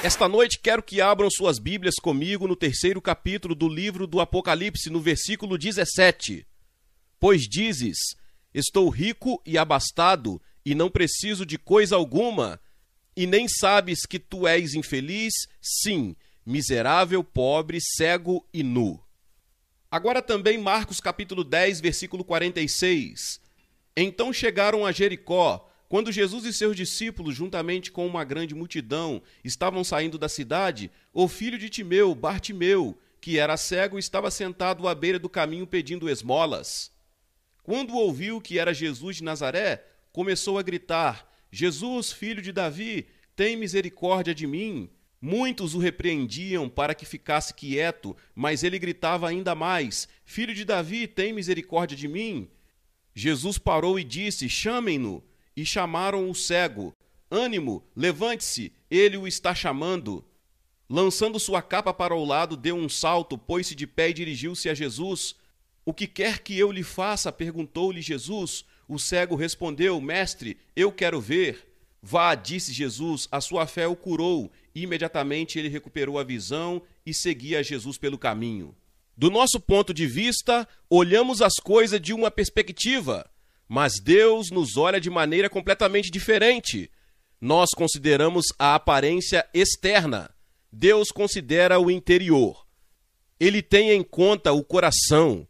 Esta noite quero que abram suas Bíblias comigo no 3º capítulo do livro do Apocalipse, no versículo 17. Pois dizes, estou rico e abastado, e não preciso de coisa alguma, e nem sabes que tu és infeliz, sim, miserável, pobre, cego e nu. Agora também Marcos capítulo 10, versículo 46. Então chegaram a Jericó. Quando Jesus e seus discípulos, juntamente com uma grande multidão, estavam saindo da cidade, o filho de Timeu, Bartimeu, que era cego, estava sentado à beira do caminho pedindo esmolas. Quando ouviu que era Jesus de Nazaré, começou a gritar, Jesus, filho de Davi, tem misericórdia de mim. Muitos o repreendiam para que ficasse quieto, mas ele gritava ainda mais, filho de Davi, tem misericórdia de mim. Jesus parou e disse, chamem-no. E chamaram o cego. Ânimo, levante-se, ele o está chamando. Lançando sua capa para o lado, deu um salto, pôs-se de pé e dirigiu-se a Jesus. O que quer que eu lhe faça? Perguntou-lhe Jesus. O cego respondeu, mestre, eu quero ver. Vá, disse Jesus, a sua fé o curou. Imediatamente ele recuperou a visão e seguia Jesus pelo caminho. Do nosso ponto de vista, olhamos as coisas de uma perspectiva. Mas Deus nos olha de maneira completamente diferente. Nós consideramos a aparência externa. Deus considera o interior. Ele tem em conta o coração.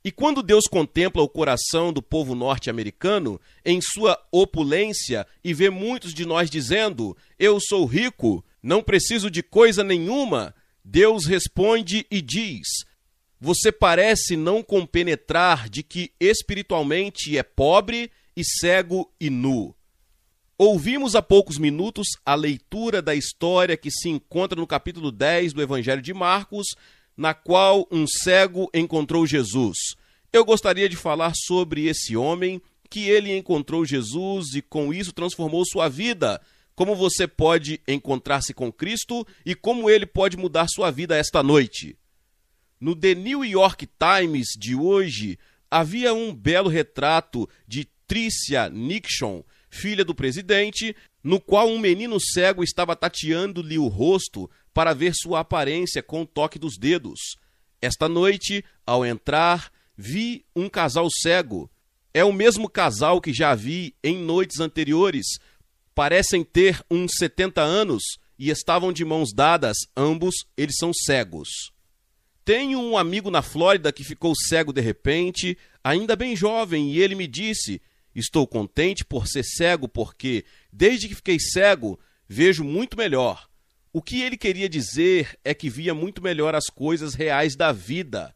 E quando Deus contempla o coração do povo norte-americano, em sua opulência, e vê muitos de nós dizendo, eu sou rico, não preciso de coisa nenhuma, Deus responde e diz, você parece não compenetrar de que espiritualmente é pobre e cego e nu. Ouvimos há poucos minutos a leitura da história que se encontra no capítulo 10 do Evangelho de Marcos, na qual um cego encontrou Jesus. Eu gostaria de falar sobre esse homem, que ele encontrou Jesus e com isso transformou sua vida. Como você pode encontrar-se com Cristo e como ele pode mudar sua vida esta noite. No The New York Times de hoje, havia um belo retrato de Tricia Nixon, filha do presidente, no qual um menino cego estava tateando-lhe o rosto para ver sua aparência com o toque dos dedos. Esta noite, ao entrar, vi um casal cego. É o mesmo casal que já vi em noites anteriores. Parecem ter uns 70 anos e estavam de mãos dadas, ambos eles são cegos. Tenho um amigo na Flórida que ficou cego de repente, ainda bem jovem, e ele me disse, estou contente por ser cego porque, desde que fiquei cego, vejo muito melhor. O que ele queria dizer é que via muito melhor as coisas reais da vida.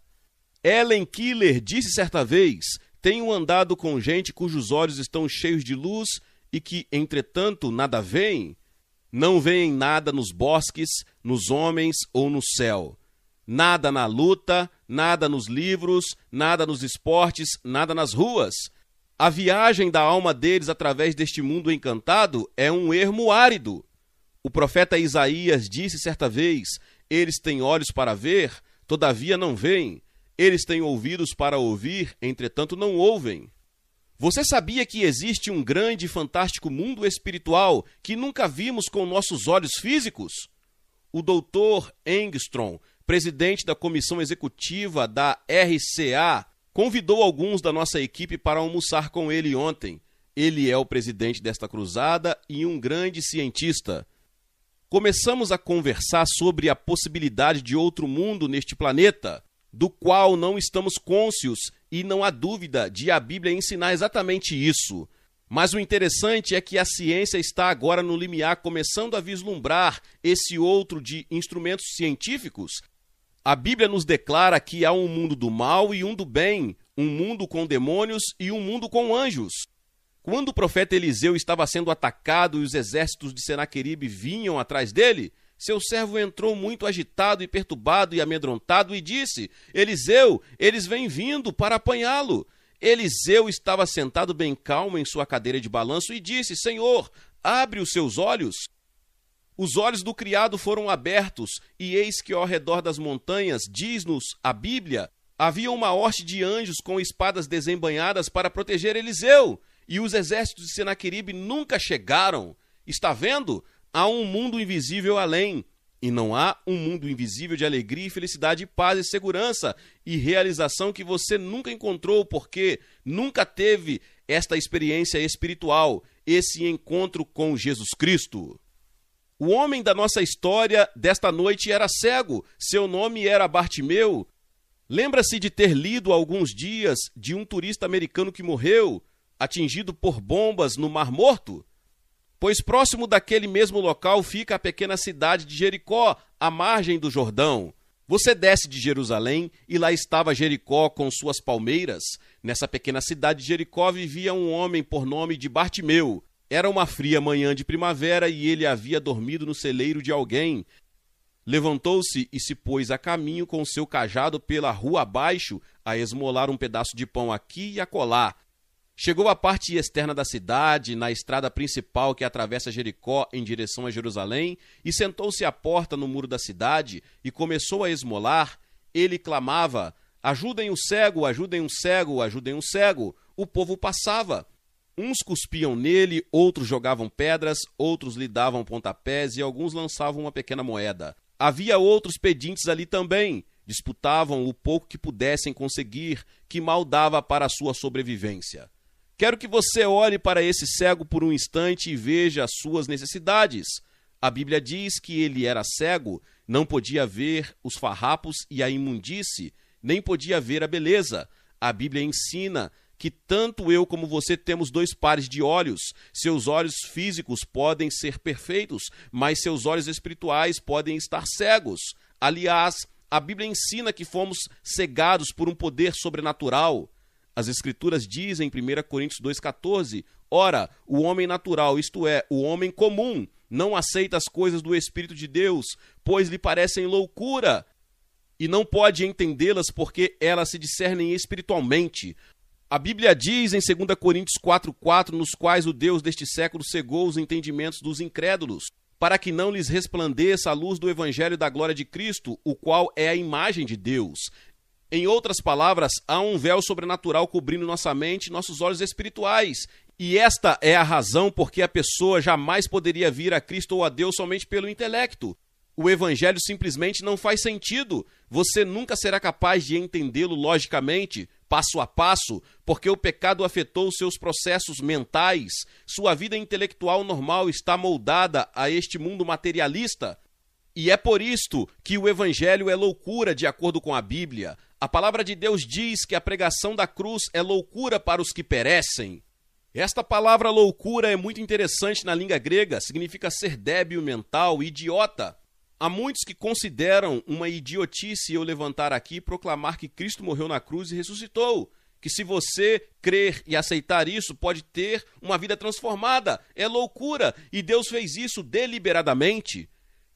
Helen Keller disse certa vez, tenho andado com gente cujos olhos estão cheios de luz e que, entretanto, nada veem. Não veem nada nos bosques, nos homens ou no céu. Nada na luta, nada nos livros, nada nos esportes, nada nas ruas. A viagem da alma deles através deste mundo encantado é um ermo árido. O profeta Isaías disse certa vez, eles têm olhos para ver, todavia não veem. Eles têm ouvidos para ouvir, entretanto não ouvem. Você sabia que existe um grande e fantástico mundo espiritual que nunca vimos com nossos olhos físicos? O Dr. Engstrom, presidente da comissão executiva da RCA, convidou alguns da nossa equipe para almoçar com ele ontem. Ele é o presidente desta cruzada e um grande cientista. Começamos a conversar sobre a possibilidade de outro mundo neste planeta, do qual não estamos cônscios e não há dúvida de a Bíblia ensinar exatamente isso. Mas o interessante é que a ciência está agora no limiar começando a vislumbrar esse outro de instrumentos científicos. A Bíblia nos declara que há um mundo do mal e um do bem, um mundo com demônios e um mundo com anjos. Quando o profeta Eliseu estava sendo atacado e os exércitos de Senaqueribe vinham atrás dele, seu servo entrou muito agitado e perturbado e amedrontado e disse, Eliseu, eles vêm vindo para apanhá-lo. Eliseu estava sentado bem calmo em sua cadeira de balanço e disse, Senhor, abre os seus olhos. Os olhos do criado foram abertos, e eis que ao redor das montanhas, diz-nos a Bíblia, havia uma hoste de anjos com espadas desembainhadas para proteger Eliseu, e os exércitos de Senaqueribe nunca chegaram. Está vendo? Há um mundo invisível além, e não há um mundo invisível de alegria e felicidade, paz e segurança e realização que você nunca encontrou, porque nunca teve esta experiência espiritual, esse encontro com Jesus Cristo. O homem da nossa história desta noite era cego, seu nome era Bartimeu. Lembra-se de ter lido há alguns dias de um turista americano que morreu, atingido por bombas no Mar Morto? Pois próximo daquele mesmo local fica a pequena cidade de Jericó, à margem do Jordão. Você desce de Jerusalém e lá estava Jericó com suas palmeiras. Nessa pequena cidade de Jericó vivia um homem por nome de Bartimeu. Era uma fria manhã de primavera e ele havia dormido no celeiro de alguém. Levantou-se e se pôs a caminho com seu cajado pela rua abaixo, a esmolar um pedaço de pão aqui e acolá. Chegou à parte externa da cidade, na estrada principal que atravessa Jericó em direção a Jerusalém, e sentou-se à porta no muro da cidade e começou a esmolar. Ele clamava: ajudem o cego, ajudem o cego, ajudem o cego. O povo passava. Uns cuspiam nele, outros jogavam pedras, outros lhe davam pontapés e alguns lançavam uma pequena moeda. Havia outros pedintes ali também. Disputavam o pouco que pudessem conseguir, que mal dava para a sua sobrevivência. Quero que você olhe para esse cego por um instante e veja as suas necessidades. A Bíblia diz que ele era cego, não podia ver os farrapos e a imundície, nem podia ver a beleza. A Bíblia ensina que tanto eu como você temos dois pares de olhos. Seus olhos físicos podem ser perfeitos, mas seus olhos espirituais podem estar cegos. Aliás, a Bíblia ensina que fomos cegados por um poder sobrenatural. As Escrituras dizem em 1 Coríntios 2,14, ora, o homem natural, isto é, o homem comum, não aceita as coisas do Espírito de Deus, pois lhe parecem loucura, e não pode entendê-las porque elas se discernem espiritualmente. A Bíblia diz em 2 Coríntios 4,4, nos quais o Deus deste século cegou os entendimentos dos incrédulos, para que não lhes resplandeça a luz do Evangelho da glória de Cristo, o qual é a imagem de Deus. Em outras palavras, há um véu sobrenatural cobrindo nossa mente e nossos olhos espirituais. E esta é a razão por que a pessoa jamais poderia vir a Cristo ou a Deus somente pelo intelecto. O Evangelho simplesmente não faz sentido. Você nunca será capaz de entendê-lo logicamente, passo a passo, porque o pecado afetou seus processos mentais. Sua vida intelectual normal está moldada a este mundo materialista. E é por isto que o Evangelho é loucura, de acordo com a Bíblia. A palavra de Deus diz que a pregação da cruz é loucura para os que perecem. Esta palavra loucura é muito interessante na língua grega, significa ser débil mental, idiota. Há muitos que consideram uma idiotice eu levantar aqui e proclamar que Cristo morreu na cruz e ressuscitou. Que se você crer e aceitar isso, pode ter uma vida transformada. É loucura, e Deus fez isso deliberadamente.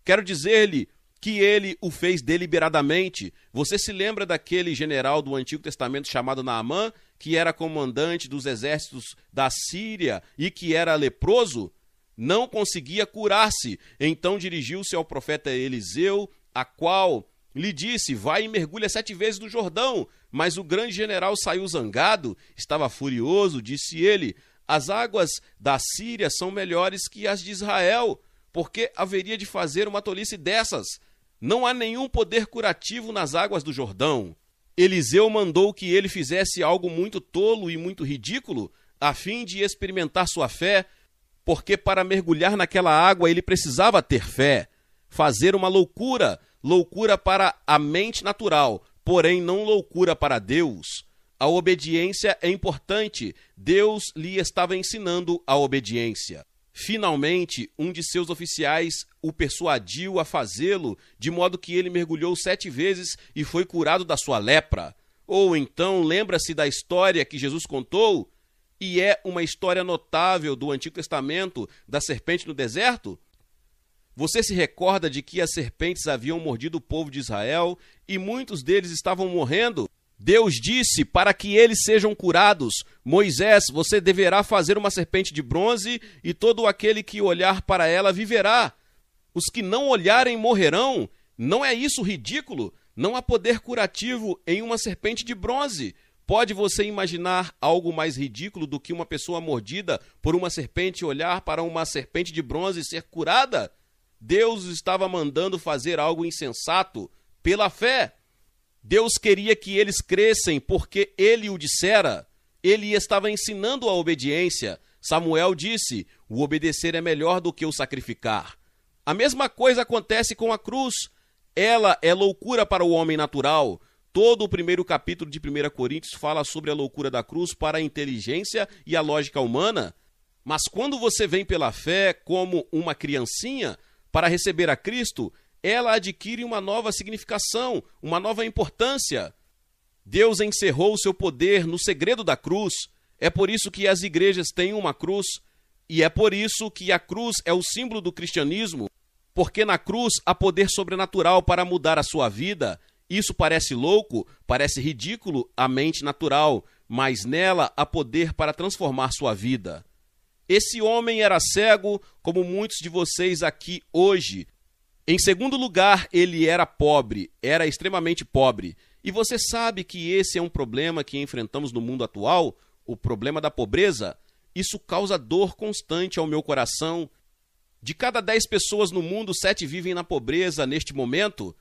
Quero dizer-lhe que ele o fez deliberadamente. Você se lembra daquele general do Antigo Testamento chamado Naamã, que era comandante dos exércitos da Síria e que era leproso? Não conseguia curar-se. Então dirigiu-se ao profeta Eliseu, a qual lhe disse: vai e mergulha 7 vezes no Jordão. Mas o grande general saiu zangado, estava furioso, disse ele: as águas da Síria são melhores que as de Israel. Por que haveria de fazer uma tolice dessas? Não há nenhum poder curativo nas águas do Jordão. Eliseu mandou que ele fizesse algo muito tolo e muito ridículo, a fim de experimentar sua fé, porque para mergulhar naquela água ele precisava ter fé. Fazer uma loucura, loucura para a mente natural, porém não loucura para Deus. A obediência é importante. Deus lhe estava ensinando a obediência. Finalmente, um de seus oficiais o persuadiu a fazê-lo, de modo que ele mergulhou 7 vezes e foi curado da sua lepra. Ou então, lembra-se da história que Jesus contou? E é uma história notável do Antigo Testamento, da serpente no deserto? Você se recorda de que as serpentes haviam mordido o povo de Israel e muitos deles estavam morrendo? Deus disse para que eles sejam curados: Moisés, você deverá fazer uma serpente de bronze e todo aquele que olhar para ela viverá. Os que não olharem morrerão. Não é isso ridículo? Não há poder curativo em uma serpente de bronze. Pode você imaginar algo mais ridículo do que uma pessoa mordida por uma serpente olhar para uma serpente de bronze e ser curada? Deus estava mandando fazer algo insensato pela fé. Deus queria que eles crescem porque ele o dissera. Ele estava ensinando a obediência. Samuel disse: o obedecer é melhor do que o sacrificar. A mesma coisa acontece com a cruz. Ela é loucura para o homem natural. Todo o primeiro capítulo de 1 Coríntios fala sobre a loucura da cruz para a inteligência e a lógica humana. Mas quando você vem pela fé como uma criancinha para receber a Cristo, ela adquire uma nova significação, uma nova importância. Deus encerrou o seu poder no segredo da cruz. É por isso que as igrejas têm uma cruz. E é por isso que a cruz é o símbolo do cristianismo. Porque na cruz há poder sobrenatural para mudar a sua vida. Isso parece louco, parece ridículo à mente natural, mas nela há poder para transformar sua vida. Esse homem era cego, como muitos de vocês aqui hoje. Em segundo lugar, ele era pobre, era extremamente pobre. E você sabe que esse é um problema que enfrentamos no mundo atual, o problema da pobreza. Isso causa dor constante ao meu coração. De cada 10 pessoas no mundo, 7 vivem na pobreza neste momento.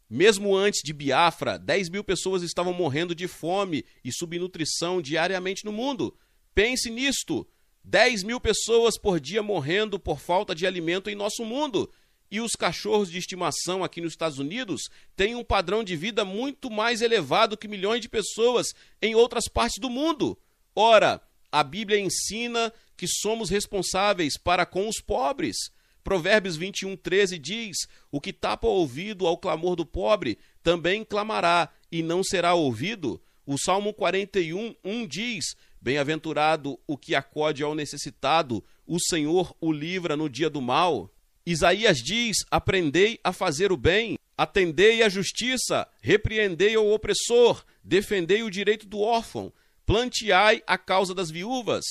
Mesmo antes de Biafra, 10.000 pessoas estavam morrendo de fome e subnutrição diariamente no mundo. Pense nisto, 10.000 pessoas por dia morrendo por falta de alimento em nosso mundo. E os cachorros de estimação aqui nos Estados Unidos têm um padrão de vida muito mais elevado que milhões de pessoas em outras partes do mundo. Ora, a Bíblia ensina que somos responsáveis para com os pobres. Provérbios 21:13 diz: o que tapa o ouvido ao clamor do pobre, também clamará, e não será ouvido. O Salmo 41:1 diz: bem-aventurado o que acode ao necessitado, o Senhor o livra no dia do mal. Isaías diz: aprendei a fazer o bem, atendei à justiça, repreendei ao opressor, defendei o direito do órfão, planteai a causa das viúvas.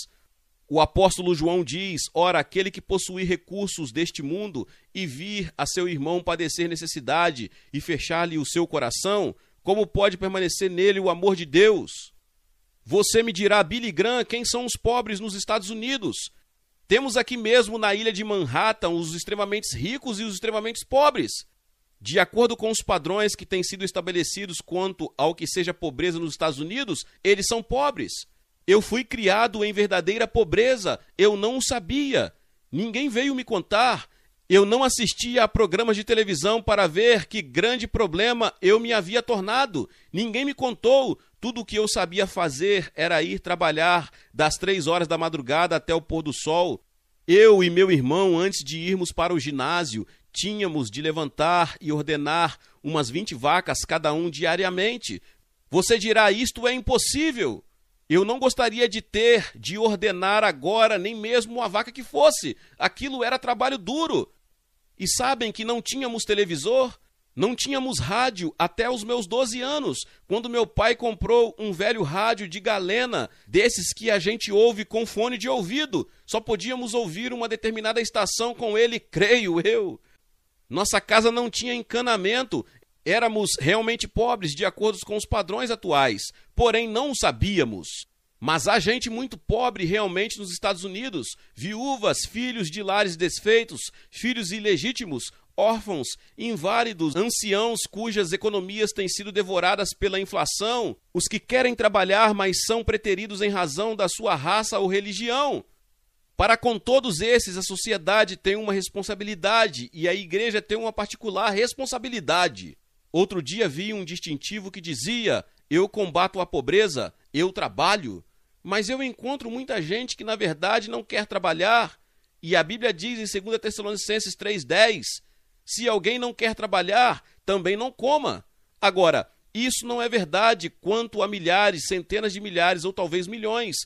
O apóstolo João diz: ora, aquele que possuir recursos deste mundo e vir a seu irmão padecer necessidade e fechar-lhe o seu coração, como pode permanecer nele o amor de Deus? Você me dirá, Billy Graham, quem são os pobres nos Estados Unidos? Temos aqui mesmo na ilha de Manhattan os extremamente ricos e os extremamente pobres. De acordo com os padrões que têm sido estabelecidos quanto ao que seja pobreza nos Estados Unidos, eles são pobres. Eu fui criado em verdadeira pobreza, eu não o sabia. Ninguém veio me contar. Eu não assistia a programas de televisão para ver que grande problema eu me havia tornado. Ninguém me contou. Tudo o que eu sabia fazer era ir trabalhar das 3 horas da madrugada até o pôr do sol. Eu e meu irmão, antes de irmos para o ginásio, tínhamos de levantar e ordenar umas 20 vacas cada um diariamente. Você dirá, isto é impossível. Eu não gostaria de ordenar agora nem mesmo uma vaca que fosse. Aquilo era trabalho duro. E sabem que não tínhamos televisor? Não tínhamos rádio até os meus 12 anos, quando meu pai comprou um velho rádio de galena, desses que a gente ouve com fone de ouvido. Só podíamos ouvir uma determinada estação com ele, creio eu. Nossa casa não tinha encanamento. Éramos realmente pobres de acordo com os padrões atuais, porém não o sabíamos. Mas há gente muito pobre realmente nos Estados Unidos, viúvas, filhos de lares desfeitos, filhos ilegítimos, órfãos, inválidos, anciãos cujas economias têm sido devoradas pela inflação, os que querem trabalhar, mas são preteridos em razão da sua raça ou religião. Para com todos esses, a sociedade tem uma responsabilidade e a igreja tem uma particular responsabilidade. Outro dia vi um distintivo que dizia: eu combato a pobreza, eu trabalho. Mas eu encontro muita gente que na verdade não quer trabalhar. E a Bíblia diz em 2 Tessalonicenses 3:10, se alguém não quer trabalhar, também não coma. Agora, isso não é verdade quanto a milhares, centenas de milhares ou talvez milhões.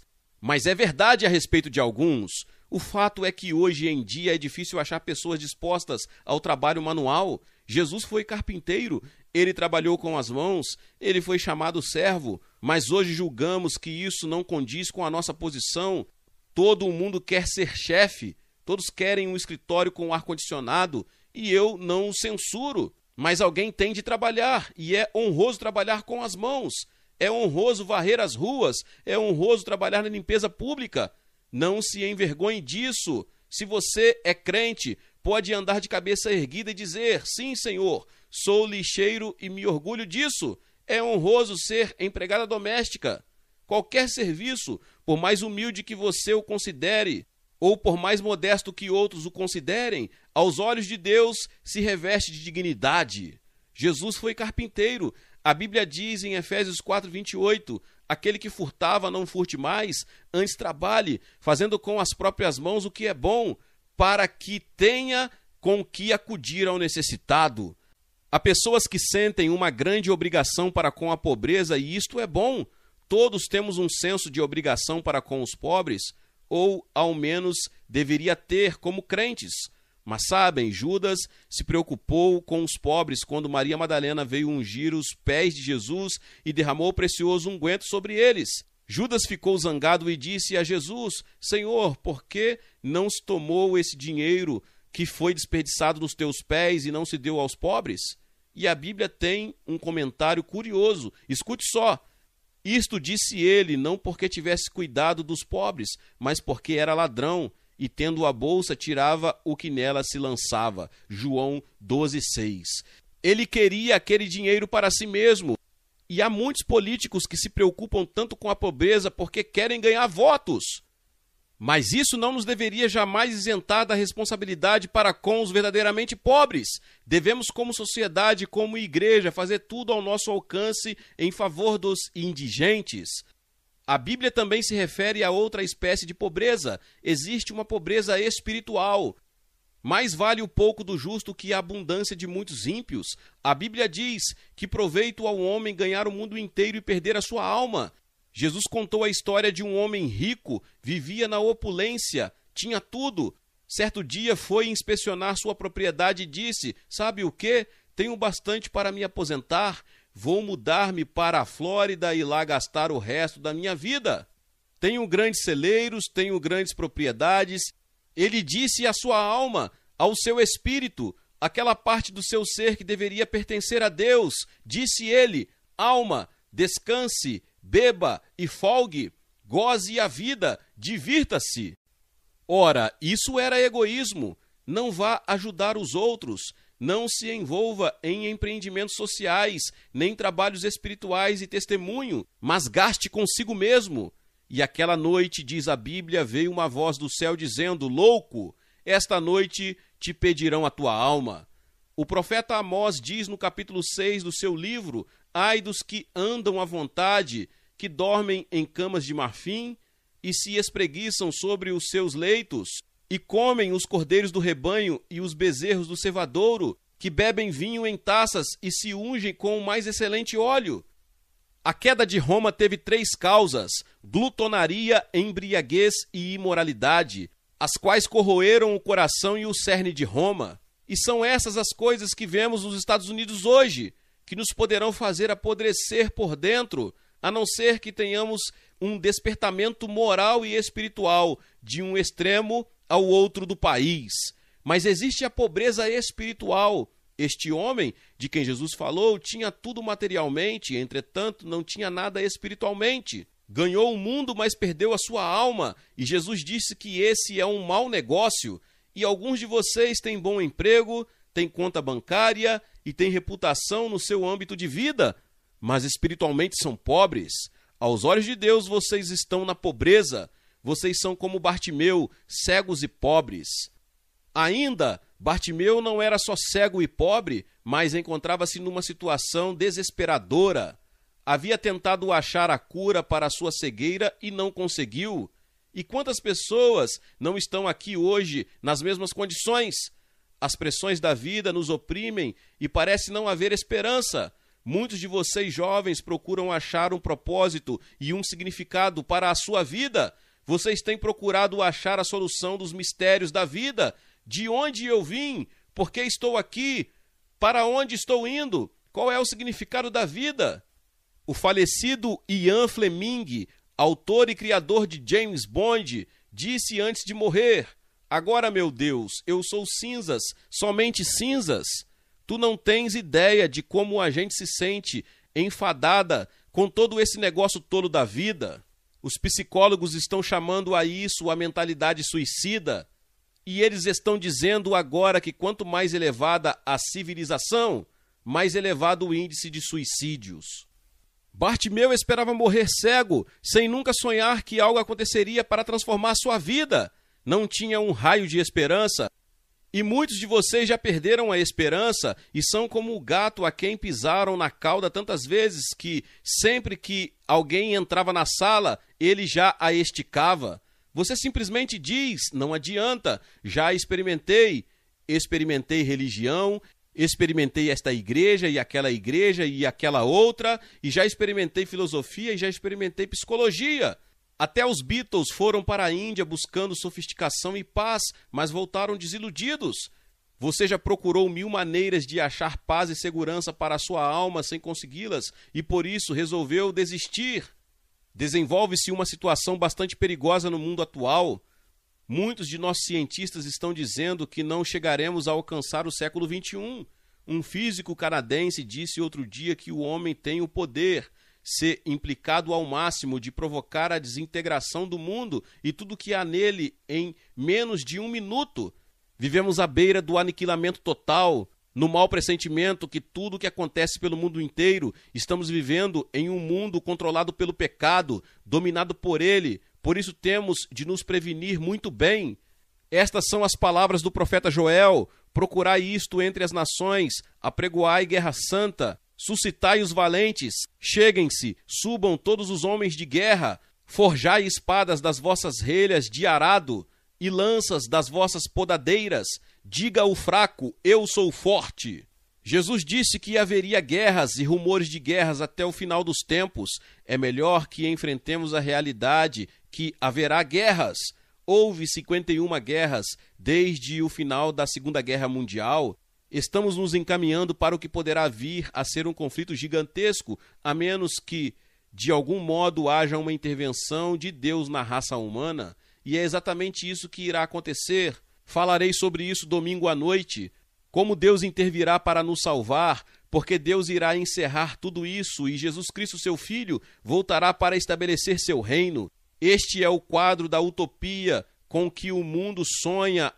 Mas é verdade a respeito de alguns. O fato é que hoje em dia é difícil achar pessoas dispostas ao trabalho manual. Jesus foi carpinteiro, ele trabalhou com as mãos, ele foi chamado servo, mas hoje julgamos que isso não condiz com a nossa posição. Todo mundo quer ser chefe, todos querem um escritório com ar-condicionado, e eu não o censuro. Mas alguém tem de trabalhar, e é honroso trabalhar com as mãos. é honroso varrer as ruas, é honroso trabalhar na limpeza pública. Não se envergonhe disso. Se você é crente, pode andar de cabeça erguida e dizer: sim, Senhor, sou lixeiro e me orgulho disso. É honroso ser empregada doméstica. Qualquer serviço, por mais humilde que você o considere, ou por mais modesto que outros o considerem, aos olhos de Deus se reveste de dignidade. Jesus foi carpinteiro. A Bíblia diz em Efésios 4:28, aquele que furtava não furte mais, antes trabalhe, fazendo com as próprias mãos o que é bom, para que tenha com que acudir ao necessitado. Há pessoas que sentem uma grande obrigação para com a pobreza, e isto é bom. Todos temos um senso de obrigação para com os pobres, ou ao menos deveria ter como crentes. Mas sabem, Judas se preocupou com os pobres quando Maria Madalena veio ungir os pés de Jesus e derramou o precioso unguento sobre eles. Judas ficou zangado e disse a Jesus: Senhor, por que não se tomou esse dinheiro que foi desperdiçado nos teus pés e não se deu aos pobres? E a Bíblia tem um comentário curioso. Escute só. Isto disse ele, não porque tivesse cuidado dos pobres, mas porque era ladrão, e tendo a bolsa, tirava o que nela se lançava. João 12:6. Ele queria aquele dinheiro para si mesmo. E há muitos políticos que se preocupam tanto com a pobreza porque querem ganhar votos. Mas isso não nos deveria jamais isentar da responsabilidade para com os verdadeiramente pobres. Devemos, como sociedade, como igreja, fazer tudo ao nosso alcance em favor dos indigentes. A Bíblia também se refere a outra espécie de pobreza. Existe uma pobreza espiritual. Mais vale o pouco do justo que a abundância de muitos ímpios. A Bíblia diz que proveito ao homem ganhar o mundo inteiro e perder a sua alma. Jesus contou a história de um homem rico, vivia na opulência, tinha tudo. Certo dia foi inspecionar sua propriedade e disse: sabe o quê? Tenho bastante para me aposentar. Vou mudar-me para a Flórida e lá gastar o resto da minha vida. Tenho grandes celeiros, tenho grandes propriedades. Ele disse à sua alma, ao seu espírito, aquela parte do seu ser que deveria pertencer a Deus. Disse ele: alma, descanse, beba e folgue, goze a vida, divirta-se. Ora, isso era egoísmo. Não vá ajudar os outros. Não se envolva em empreendimentos sociais, nem trabalhos espirituais e testemunho, mas gaste consigo mesmo. E aquela noite, diz a Bíblia, veio uma voz do céu dizendo: louco, esta noite te pedirão a tua alma. O profeta Amós diz no capítulo 6 do seu livro: ai dos que andam à vontade, que dormem em camas de marfim e se espreguiçam sobre os seus leitos, e comem os cordeiros do rebanho e os bezerros do cevadouro, que bebem vinho em taças e se ungem com o mais excelente óleo. A queda de Roma teve 3 causas: glutonaria, embriaguez e imoralidade, as quais corroeram o coração e o cerne de Roma. E são essas as coisas que vemos nos Estados Unidos hoje, que nos poderão fazer apodrecer por dentro, a não ser que tenhamos um despertamento moral e espiritual de um extremo ao outro do país. Mas existe a pobreza espiritual. Este homem, de quem Jesus falou, tinha tudo materialmente, entretanto não tinha nada espiritualmente. Ganhou o mundo, mas perdeu a sua alma, e Jesus disse que esse é um mau negócio. E alguns de vocês têm bom emprego, têm conta bancária e têm reputação no seu âmbito de vida, mas espiritualmente são pobres. Aos olhos de Deus, vocês estão na pobreza. Vocês são como Bartimeu, cegos e pobres. Ainda, Bartimeu não era só cego e pobre, mas encontrava-se numa situação desesperadora. Havia tentado achar a cura para a sua cegueira e não conseguiu. E quantas pessoas não estão aqui hoje nas mesmas condições? As pressões da vida nos oprimem e parece não haver esperança. Muitos de vocês jovens procuram achar um propósito e um significado para a sua vida. Vocês têm procurado achar a solução dos mistérios da vida. De onde eu vim? Por que estou aqui? Para onde estou indo? Qual é o significado da vida? O falecido Ian Fleming, autor e criador de James Bond, disse antes de morrer: agora, meu Deus, eu sou cinzas, somente cinzas. Tu não tens ideia de como a gente se sente enfadada Com todo esse negócio tolo da vida, os psicólogos estão chamando a isso a mentalidade suicida, e eles estão dizendo agora que quanto mais elevada a civilização, mais elevado o índice de suicídios. Bartimeu esperava morrer cego, sem nunca sonhar que algo aconteceria para transformar sua vida. Não tinha um raio de esperança. E muitos de vocês já perderam a esperança e são como o gato a quem pisaram na cauda tantas vezes que, sempre que alguém entrava na sala, ele já a esticava. Você simplesmente diz, não adianta, já experimentei religião, experimentei esta igreja e aquela outra, e já experimentei filosofia e já experimentei psicologia. Até os Beatles foram para a Índia buscando sofisticação e paz, mas voltaram desiludidos. Você já procurou 1000 maneiras de achar paz e segurança para a sua alma sem consegui-las e por isso resolveu desistir. Desenvolve-se uma situação bastante perigosa no mundo atual. Muitos de nossos cientistas estão dizendo que não chegaremos a alcançar o século XXI. Um físico canadense disse outro dia que o homem tem o poder, ser implicado ao máximo, de provocar a desintegração do mundo e tudo que há nele em menos de 1 minuto. Vivemos à beira do aniquilamento total, no mau pressentimento que tudo que acontece pelo mundo inteiro, estamos vivendo em um mundo controlado pelo pecado, dominado por ele, por isso temos de nos prevenir muito bem. Estas são as palavras do profeta Joel: procurai isto entre as nações, apregoai guerra santa, suscitai os valentes, cheguem-se, subam todos os homens de guerra, forjai espadas das vossas relhas de arado e lanças das vossas podadeiras, diga o fraco, eu sou forte. Jesus disse que haveria guerras e rumores de guerras até o final dos tempos. É melhor que enfrentemos a realidade que haverá guerras. Houve 51 guerras desde o final da Segunda Guerra Mundial. Estamos nos encaminhando para o que poderá vir a ser um conflito gigantesco, a menos que, de algum modo, haja uma intervenção de Deus na raça humana. E é exatamente isso que irá acontecer. Falarei sobre isso domingo à noite. Como Deus intervirá para nos salvar, porque Deus irá encerrar tudo isso e Jesus Cristo, seu Filho, voltará para estabelecer seu reino. Este é o quadro da utopia com que o mundo sonha.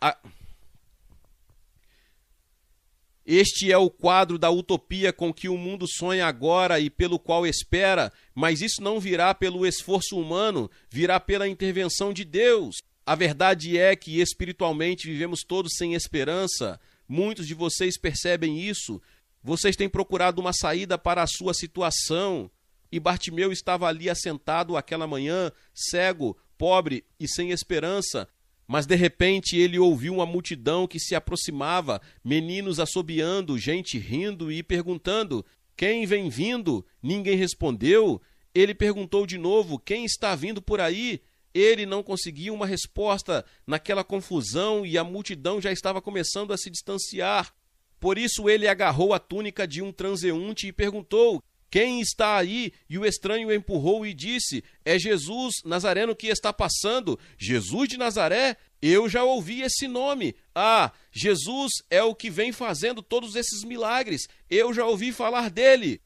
Este é o quadro da utopia com que o mundo sonha agora e pelo qual espera, mas isso não virá pelo esforço humano, virá pela intervenção de Deus. A verdade é que espiritualmente vivemos todos sem esperança. Muitos de vocês percebem isso. Vocês têm procurado uma saída para a sua situação. E Bartimeu estava ali assentado aquela manhã, cego, pobre e sem esperança. Mas de repente ele ouviu uma multidão que se aproximava, meninos assobiando, gente rindo e perguntando: quem vem vindo? Ninguém respondeu. Ele perguntou de novo: quem está vindo por aí? Ele não conseguia uma resposta naquela confusão e a multidão já estava começando a se distanciar. Por isso ele agarrou a túnica de um transeunte e perguntou: quem está aí? E o estranho empurrou e disse: é Jesus Nazareno que está passando. Jesus de Nazaré? Eu já ouvi esse nome. Ah, Jesus é o que vem fazendo todos esses milagres. Eu já ouvi falar dele.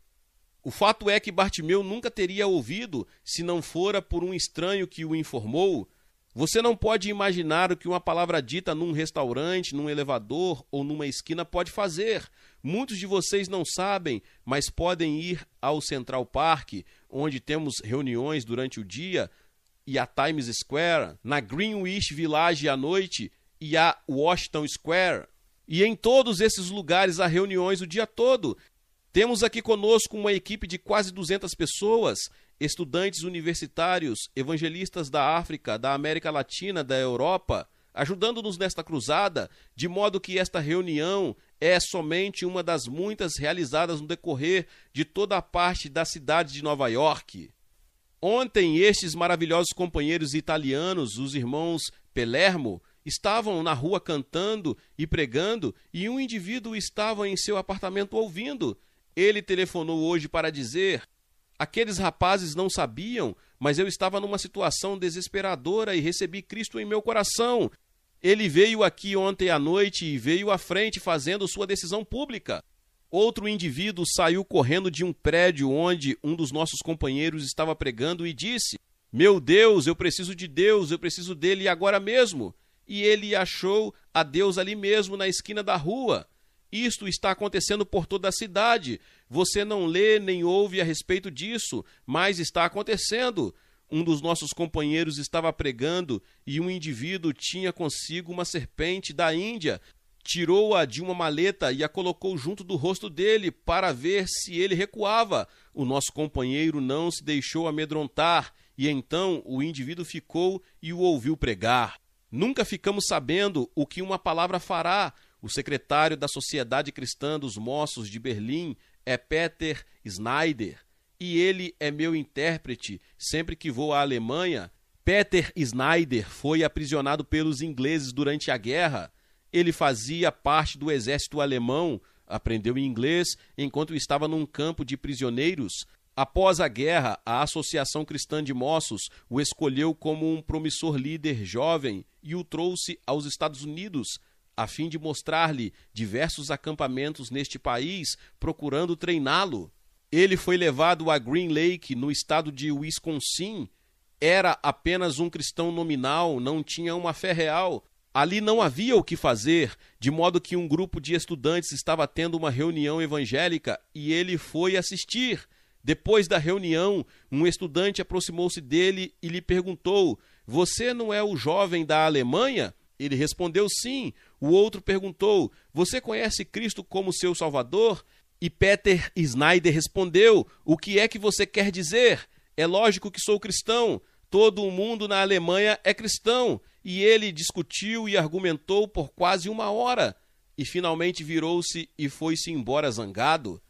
O fato é que Bartimeu nunca teria ouvido se não fora por um estranho que o informou. Você não pode imaginar o que uma palavra dita num restaurante, num elevador ou numa esquina pode fazer. Muitos de vocês não sabem, mas podem ir ao Central Park, onde temos reuniões durante o dia, e a Times Square, na Greenwich Village à noite e a Washington Square. E em todos esses lugares há reuniões o dia todo. Temos aqui conosco uma equipe de quase 200 pessoas, estudantes universitários, evangelistas da África, da América Latina, da Europa, ajudando-nos nesta cruzada, de modo que esta reunião é somente uma das muitas realizadas no decorrer de toda a parte da cidade de Nova York. Ontem, estes maravilhosos companheiros italianos, os irmãos Palermo, estavam na rua cantando e pregando e um indivíduo estava em seu apartamento ouvindo. Ele telefonou hoje para dizer: aqueles rapazes não sabiam, mas eu estava numa situação desesperadora e recebi Cristo em meu coração. Ele veio aqui ontem à noite e veio à frente fazendo sua decisão pública. Outro indivíduo saiu correndo de um prédio onde um dos nossos companheiros estava pregando e disse: "Meu Deus, eu preciso de Deus, eu preciso dele agora mesmo." E ele achou a Deus ali mesmo, na esquina da rua. Isto está acontecendo por toda a cidade. Você não lê nem ouve a respeito disso, mas está acontecendo. Um dos nossos companheiros estava pregando e um indivíduo tinha consigo uma serpente da Índia. Tirou-a de uma maleta e a colocou junto do rosto dele para ver se ele recuava. O nosso companheiro não se deixou amedrontar e então o indivíduo ficou e o ouviu pregar. Nunca ficamos sabendo o que uma palavra fará. O secretário da Sociedade Cristã dos Moços de Berlim é Peter Schneider e ele é meu intérprete sempre que vou à Alemanha. Peter Schneider foi aprisionado pelos ingleses durante a guerra. Ele fazia parte do exército alemão, aprendeu inglês enquanto estava num campo de prisioneiros. Após a guerra, a Associação Cristã de Moços o escolheu como um promissor líder jovem e o trouxe aos Estados Unidos, a fim de mostrar-lhe diversos acampamentos neste país, procurando treiná-lo. Ele foi levado a Green Lake, no estado de Wisconsin. Era apenas um cristão nominal, não tinha uma fé real. Ali não havia o que fazer, de modo que um grupo de estudantes estava tendo uma reunião evangélica e ele foi assistir. Depois da reunião, um estudante aproximou-se dele e lhe perguntou: "Você não é o jovem da Alemanha?" Ele respondeu sim. O outro perguntou: "Você conhece Cristo como seu Salvador?" E Peter Schneider respondeu: "O que é que você quer dizer? É lógico que sou cristão. Todo o mundo na Alemanha é cristão." E ele discutiu e argumentou por quase 1 hora. E finalmente virou-se e foi-se embora zangado.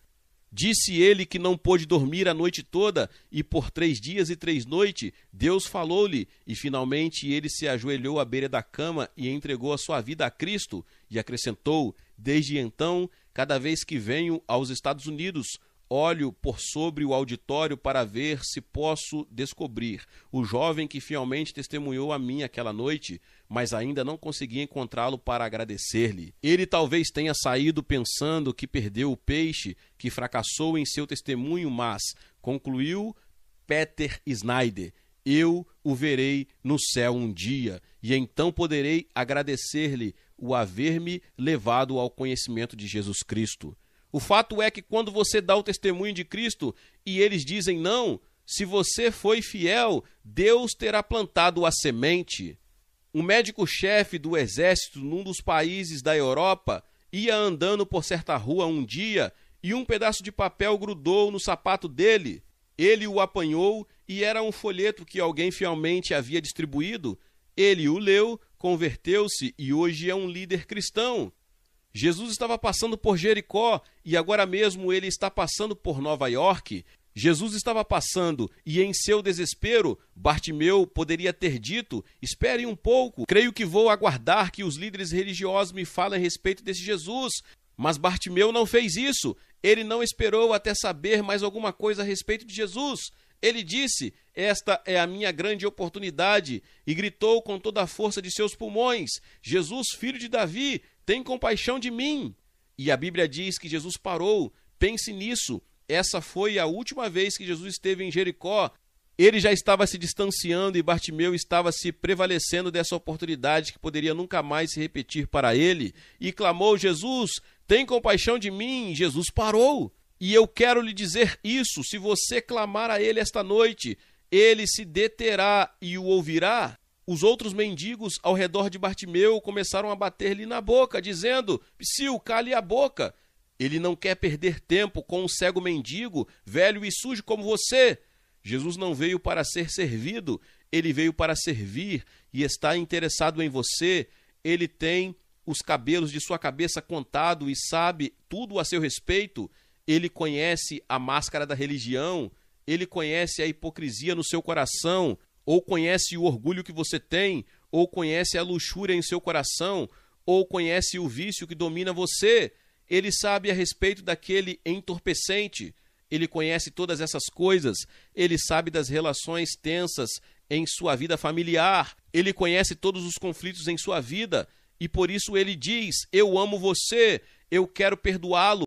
Disse ele que não pôde dormir a noite toda, e por 3 dias e 3 noites Deus falou-lhe, e finalmente ele se ajoelhou à beira da cama e entregou a sua vida a Cristo, e acrescentou: "Desde então, cada vez que venho aos Estados Unidos, olho por sobre o auditório para ver se posso descobrir o jovem que fielmente testemunhou a mim aquela noite, mas ainda não consegui encontrá-lo para agradecer-lhe. Ele talvez tenha saído pensando que perdeu o peixe, que fracassou em seu testemunho, mas", concluiu Peter Schneider, "eu o verei no céu um dia, e então poderei agradecer-lhe o haver-me levado ao conhecimento de Jesus Cristo." O fato é que quando você dá o testemunho de Cristo e eles dizem não, se você foi fiel, Deus terá plantado a semente. Um médico-chefe do exército num dos países da Europa ia andando por certa rua um dia e um pedaço de papel grudou no sapato dele. Ele o apanhou e era um folheto que alguém fielmente havia distribuído. Ele o leu, converteu-se e hoje é um líder cristão. Jesus estava passando por Jericó e agora mesmo ele está passando por Nova York. Jesus estava passando e em seu desespero, Bartimeu poderia ter dito: "Espere um pouco, creio que vou aguardar que os líderes religiosos me falem a respeito desse Jesus." Mas Bartimeu não fez isso. Ele não esperou até saber mais alguma coisa a respeito de Jesus. Ele disse: "Esta é a minha grande oportunidade", e gritou com toda a força de seus pulmões: "Jesus, filho de Davi, tem compaixão de mim." E a Bíblia diz que Jesus parou. Pense nisso. Essa foi a última vez que Jesus esteve em Jericó. Ele já estava se distanciando e Bartimeu estava se prevalecendo dessa oportunidade que poderia nunca mais se repetir para ele. E clamou: "Jesus, tem compaixão de mim." Jesus parou. E eu quero lhe dizer isso: se você clamar a ele esta noite, ele se deterá e o ouvirá. Os outros mendigos ao redor de Bartimeu começaram a bater-lhe na boca, dizendo: "Psiu, cale a boca. Ele não quer perder tempo com um cego mendigo, velho e sujo como você." Jesus não veio para ser servido, ele veio para servir e está interessado em você. Ele tem os cabelos de sua cabeça contado e sabe tudo a seu respeito. Ele conhece a máscara da religião, ele conhece a hipocrisia no seu coração, ou conhece o orgulho que você tem, ou conhece a luxúria em seu coração, ou conhece o vício que domina você. Ele sabe a respeito daquele entorpecente, ele conhece todas essas coisas, ele sabe das relações tensas em sua vida familiar, ele conhece todos os conflitos em sua vida, e por isso ele diz: "Eu amo você, eu quero perdoá-lo."